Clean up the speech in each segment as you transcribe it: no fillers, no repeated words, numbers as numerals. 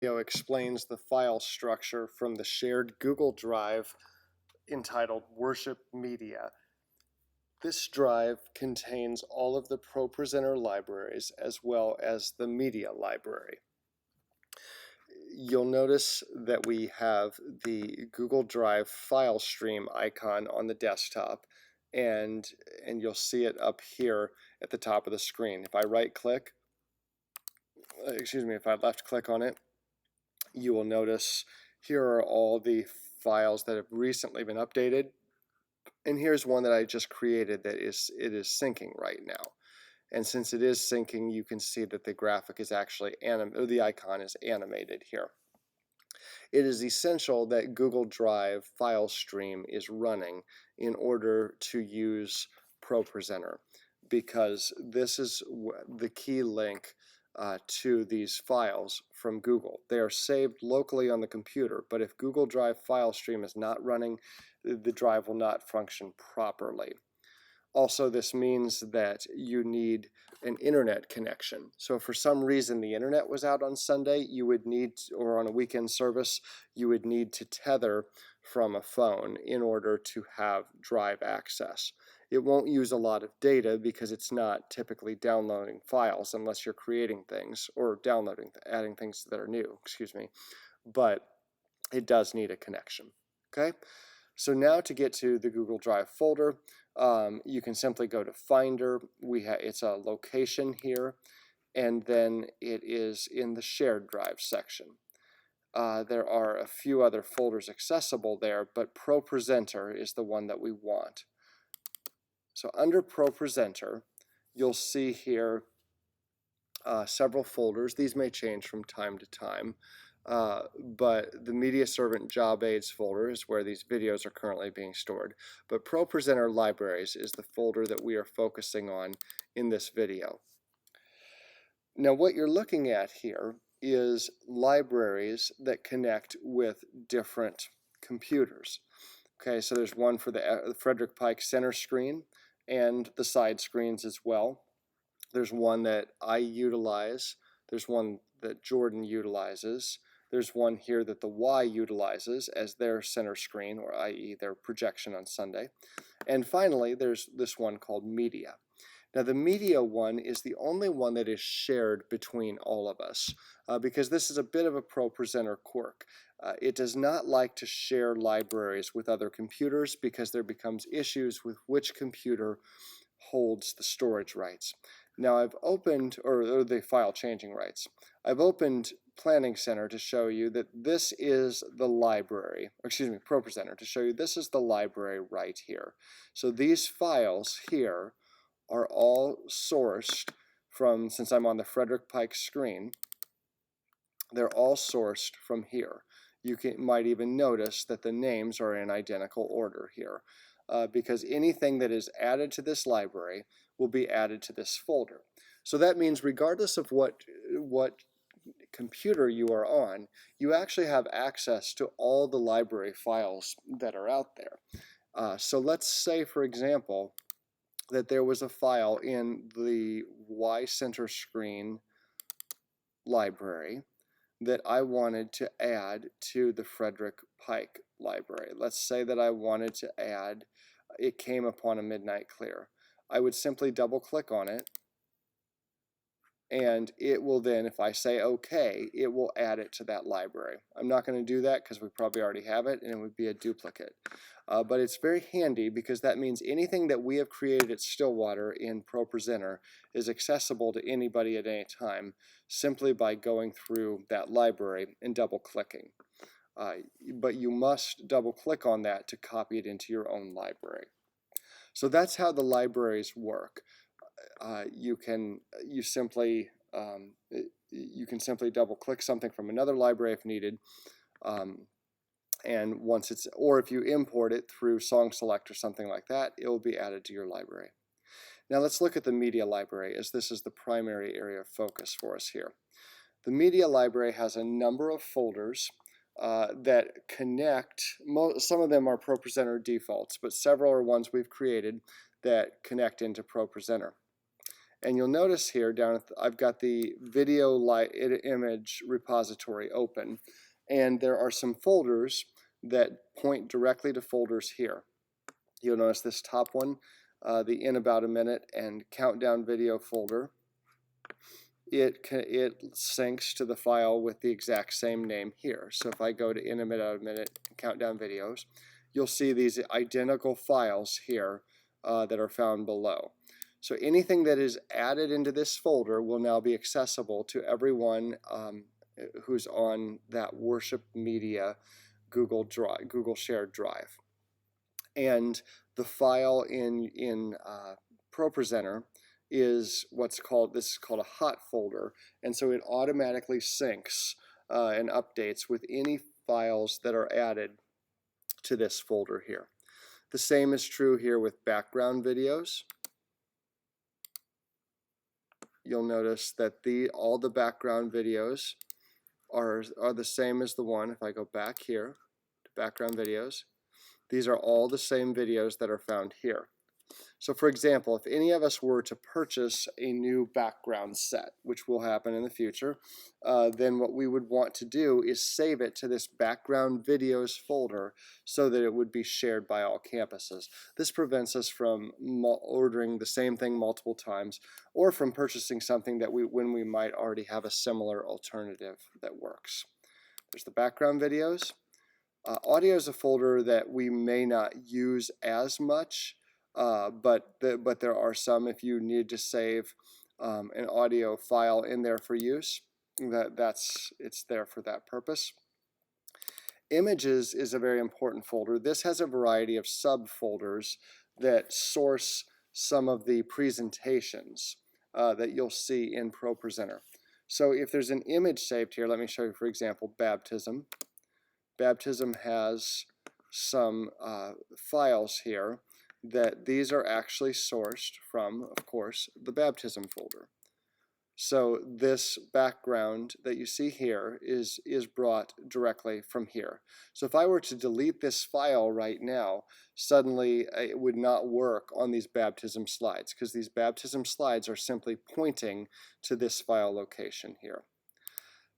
Video explains the file structure from the shared Google Drive entitled Worship Media. This drive contains all of the ProPresenter libraries as well as the media library. You'll notice that we have the Google Drive file stream icon on the desktop, and you'll see it up here at the top of the screen. If I if I left click on it, you will notice here are all the files that have recently been updated, and here's one that I just created that is syncing right now. And since it is syncing, you can see that the graphic is actually the icon is animated here. It is essential that Google Drive file stream is running in order to use ProPresenter, because this is the key link to these files from Google. They are saved locally on the computer, but if Google Drive file stream is not running, the drive will not function properly. Also, this means that you need an internet connection. So if for some reason the internet was out on Sunday, you would need, or on a weekend service, you would need to tether from a phone in order to have drive access. It won't use a lot of data because it's not typically downloading files unless you're creating things or adding things that are new, but it does need a connection, okay? So now to get to the Google Drive folder, you can simply go to Finder. It's a location here, and then it is in the shared drive section. There are a few other folders accessible there, but ProPresenter is the one that we want. So under ProPresenter, you'll see here several folders. These may change from time to time. But the Media Servant Job Aids folder is where these videos are currently being stored. But ProPresenter Libraries is the folder that we are focusing on in this video. Now what you're looking at here is libraries that connect with different computers. Okay, so there's one for the Frederick Pike center screen and the side screens as well. There's one that I utilize. There's one that Jordan utilizes. There's one here that the Y utilizes as their center screen, or i.e. their projection on Sunday. And finally, there's this one called Media. Now the Media one is the only one that is shared between all of us because this is a bit of a ProPresenter quirk. It does not like to share libraries with other computers because there becomes issues with which computer holds the storage rights. Now I've opened, or the file changing rights. I've opened Planning Center to show you that this is the library, ProPresenter, to show you this is the library right here. So these files here are all sourced from, since I'm on the Frederick Pike screen, they're all sourced from here. You might even notice that the names are in identical order here because anything that is added to this library will be added to this folder. So that means regardless of what computer you are on, you actually have access to all the library files that are out there. So let's say, for example, that there was a file in the Y center screen library that I wanted to add to the Frederick Pike library. Let's say that I wanted to add It Came Upon a Midnight Clear. I would simply double click on it, and it will then, if I say OK, it will add it to that library. I'm not going to do that because we probably already have it and it would be a duplicate. But it's very handy because that means anything that we have created at Stillwater in ProPresenter is accessible to anybody at any time simply by going through that library and double clicking. But you must double click on that to copy it into your own library. So that's how the libraries work. You can simply double click something from another library if needed, and once it's, or if you import it through Song Select or something like that, it will be added to your library. Now let's look at the media library, as this is the primary area of focus for us here. The media library has a number of folders that connect. Some of them are ProPresenter defaults, but several are ones we've created that connect into ProPresenter. And you'll notice here down at I've got the video image repository open, and there are some folders that point directly to folders here. You'll notice this top one, the In About a Minute and Countdown Video folder. It syncs to the file with the exact same name here. So if I go to In About a Minute Countdown Videos, you'll see these identical files here that are found below. So anything that is added into this folder will now be accessible to everyone who's on that Worship Media Google Shared Drive. And the file in ProPresenter is this is called a hot folder, and so it automatically syncs and updates with any files that are added to this folder here. The same is true here with background videos. You'll notice that all the background videos are the same as the one. If I go back here to background videos, these are all the same videos that are found here. So for example, if any of us were to purchase a new background set, which will happen in the future, then what we would want to do is save it to this background videos folder so that it would be shared by all campuses. This prevents us from ordering the same thing multiple times, or from purchasing something that when we might already have a similar alternative that works. There's the background videos. Audio is a folder that we may not use as much, but there are some, if you need to save an audio file in there for use, it's there for that purpose. Images is a very important folder. This has a variety of subfolders that source some of the presentations that you'll see in ProPresenter. So if there's an image saved here, let me show you, for example, baptism. Baptism has some files here that these are actually sourced from, of course, the baptism folder. So this background that you see here is brought directly from here. So if I were to delete this file right now, suddenly it would not work on these baptism slides, because these baptism slides are simply pointing to this file location here.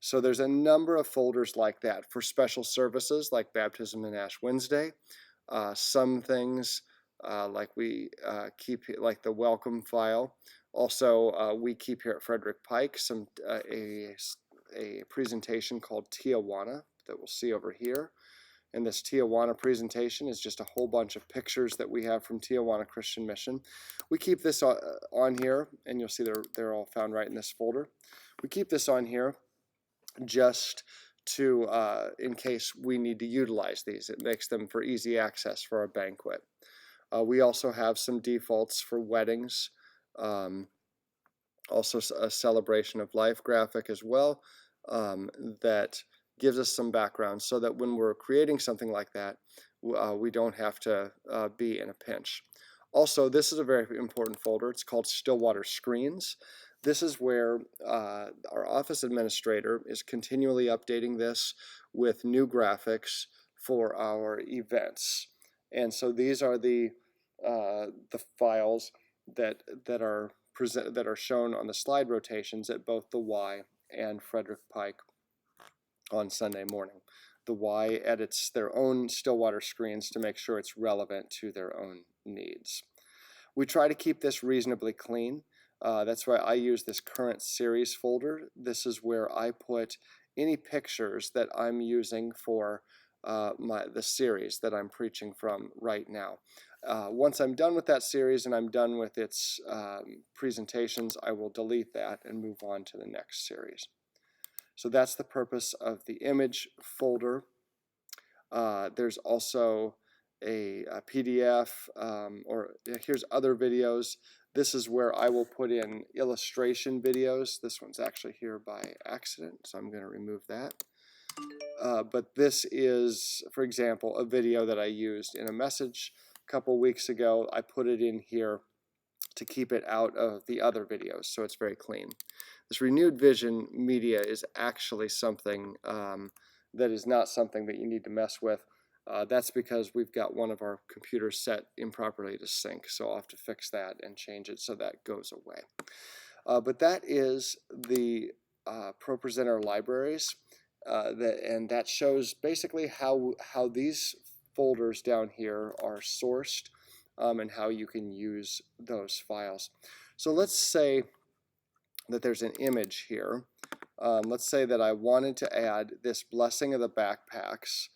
So there's a number of folders like that for special services like Baptism and Ash Wednesday. Some things like we keep, like the welcome file. Also, we keep here at Frederick Pike a presentation called Tijuana that we'll see over here. And this Tijuana presentation is just a whole bunch of pictures that we have from Tijuana Christian Mission. We keep this on here, and you'll see they're all found right in this folder. We keep this on here just to in case we need to utilize these. It makes them for easy access for our banquet. We also have some defaults for weddings, also a celebration of life graphic as well, that gives us some background so that when we're creating something like that, we don't have to be in a pinch. Also, this is a very important folder. It's called Stillwater Screens. This is where our office administrator is continually updating this with new graphics for our events. And so these are the files that are shown on the slide rotations at both the Y and Frederick Pike on Sunday morning. The Y edits their own Stillwater screens to make sure it's relevant to their own needs. We try to keep this reasonably clean. That's why I use this current series folder. This is where I put any pictures that I'm using for the series that I'm preaching from right now. Once I'm done with that series and I'm done with its presentations, I will delete that and move on to the next series. So that's the purpose of the image folder. There's also a PDF, or here's other videos. This is where I will put in illustration videos. This one's actually here by accident, so I'm going to remove that. But this is, for example, a video that I used in a message a couple weeks ago. I put it in here to keep it out of the other videos, so it's very clean. This renewed vision media is actually something that is not something that you need to mess with. That's because we've got one of our computers set improperly to sync, so I'll have to fix that and change it so that goes away. But that is the ProPresenter libraries, and that shows basically how these folders down here are sourced, and how you can use those files. So let's say that there's an image here. Let's say that I wanted to add this Blessing of the Backpacks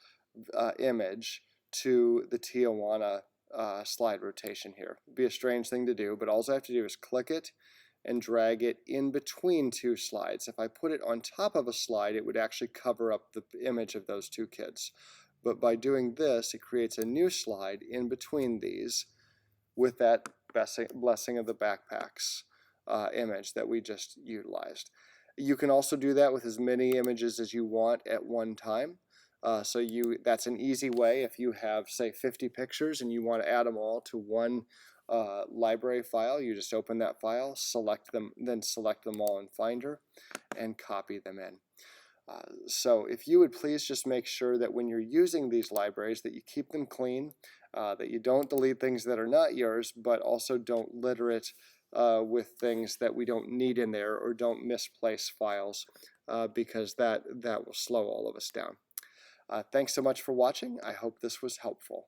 image to the Tijuana slide rotation here. It'd be a strange thing to do, but all I have to do is click it and drag it in between two slides. If I put it on top of a slide, it would actually cover up the image of those two kids. But by doing this, it creates a new slide in between these with that Blessing of the Backpacks image that we just utilized. You can also do that with as many images as you want at one time. That's an easy way. If you have, say, 50 pictures and you want to add them all to one library file, you just open that file, select them, then select them all in Finder, and copy them in. So if you would please just make sure that when you're using these libraries that you keep them clean, that you don't delete things that are not yours, but also don't litter it with things that we don't need in there, or don't misplace files, because that will slow all of us down. Thanks so much for watching. I hope this was helpful.